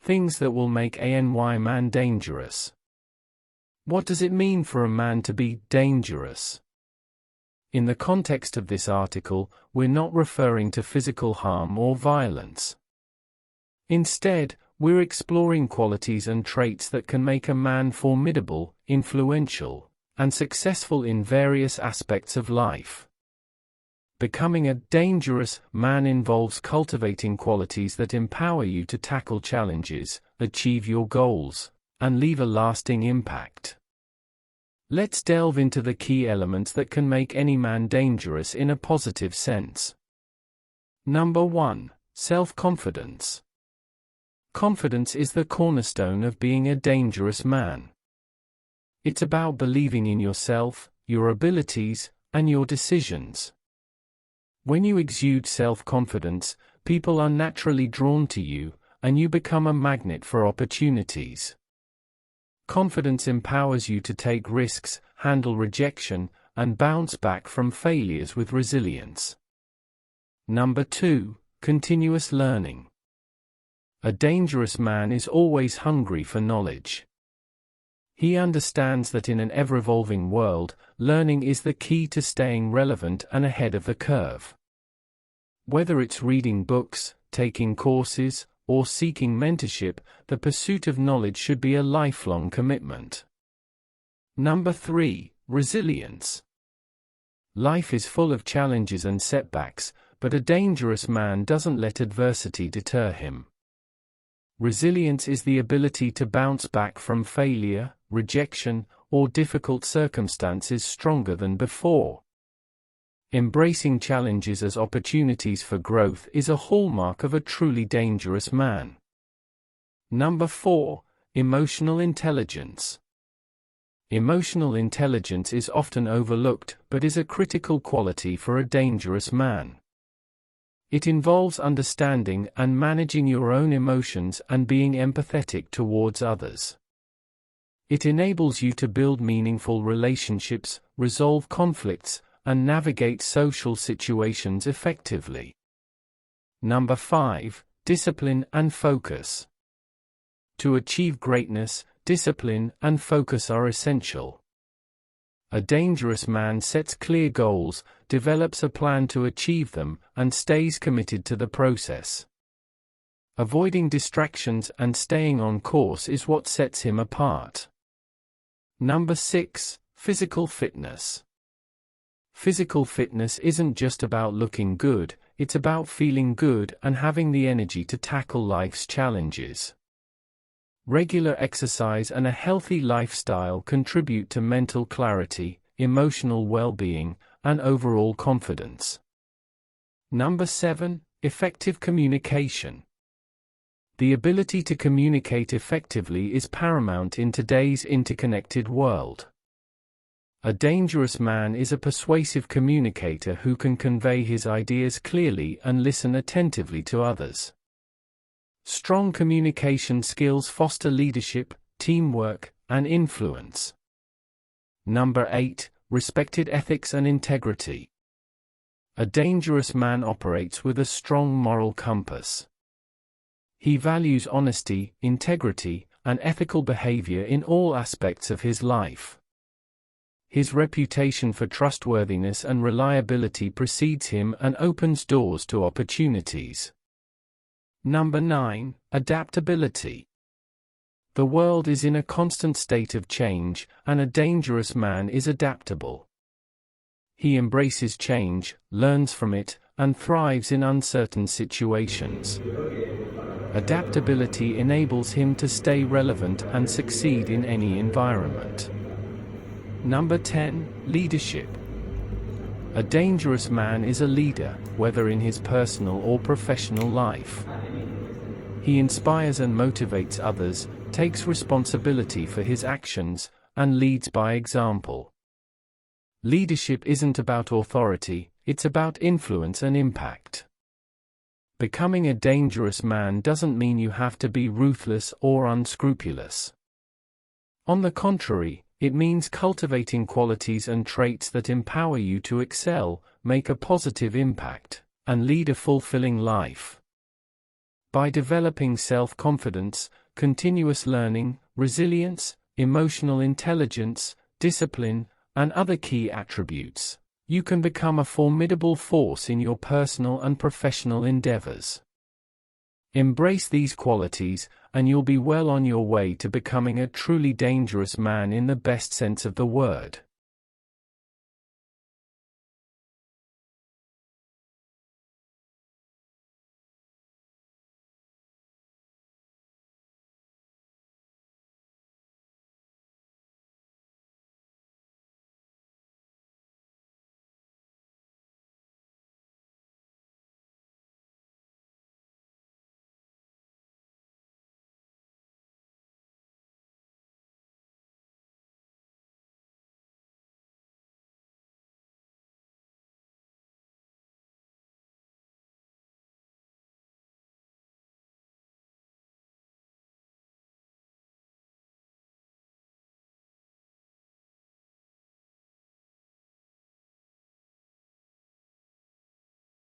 Things that will make a man dangerous. What does it mean for a man to be dangerous? In the context of this article, we're not referring to physical harm or violence. Instead, we're exploring qualities and traits that can make a man formidable, influential, and successful in various aspects of life. Becoming a dangerous man involves cultivating qualities that empower you to tackle challenges, achieve your goals, and leave a lasting impact. Let's delve into the key elements that can make any man dangerous in a positive sense. Number 1. Self-confidence. Confidence is the cornerstone of being a dangerous man. It's about believing in yourself, your abilities, and your decisions. When you exude self-confidence, people are naturally drawn to you, and you become a magnet for opportunities. Confidence empowers you to take risks, handle rejection, and bounce back from failures with resilience. Number 2. Continuous learning. A dangerous man is always hungry for knowledge. He understands that in an ever-evolving world, learning is the key to staying relevant and ahead of the curve. Whether it's reading books, taking courses, or seeking mentorship, the pursuit of knowledge should be a lifelong commitment. Number 3. Resilience. Life is full of challenges and setbacks, but a dangerous man doesn't let adversity deter him. Resilience is the ability to bounce back from failure, rejection, or difficult circumstances stronger than before. Embracing challenges as opportunities for growth is a hallmark of a truly dangerous man. Number 4. Emotional intelligence. Emotional intelligence is often overlooked, but is a critical quality for a dangerous man. It involves understanding and managing your own emotions and being empathetic towards others. It enables you to build meaningful relationships, resolve conflicts, and navigate social situations effectively. Number 5. Discipline and focus. To achieve greatness, discipline and focus are essential. A dangerous man sets clear goals, develops a plan to achieve them, and stays committed to the process. Avoiding distractions and staying on course is what sets him apart. Number 6. Physical fitness. Physical fitness isn't just about looking good, it's about feeling good and having the energy to tackle life's challenges. Regular exercise and a healthy lifestyle contribute to mental clarity, emotional well-being, and overall confidence. Number 7. Effective communication. The ability to communicate effectively is paramount in today's interconnected world. A dangerous man is a persuasive communicator who can convey his ideas clearly and listen attentively to others. Strong communication skills foster leadership, teamwork, and influence. Number 8. Respected ethics and integrity. A dangerous man operates with a strong moral compass. He values honesty, integrity, and ethical behavior in all aspects of his life. His reputation for trustworthiness and reliability precedes him and opens doors to opportunities. Number 9. Adaptability. The world is in a constant state of change, and a dangerous man is adaptable. He embraces change, learns from it, and thrives in uncertain situations. Adaptability enables him to stay relevant and succeed in any environment. Number 10. Leadership. A dangerous man is a leader, whether in his personal or professional life. He inspires and motivates others, takes responsibility for his actions, and leads by example. Leadership isn't about authority, it's about influence and impact. Becoming a dangerous man doesn't mean you have to be ruthless or unscrupulous. On the contrary, it means cultivating qualities and traits that empower you to excel, make a positive impact, and lead a fulfilling life. By developing self-confidence, continuous learning, resilience, emotional intelligence, discipline, and other key attributes, you can become a formidable force in your personal and professional endeavors. Embrace these qualities, and you'll be well on your way to becoming a truly dangerous man in the best sense of the word.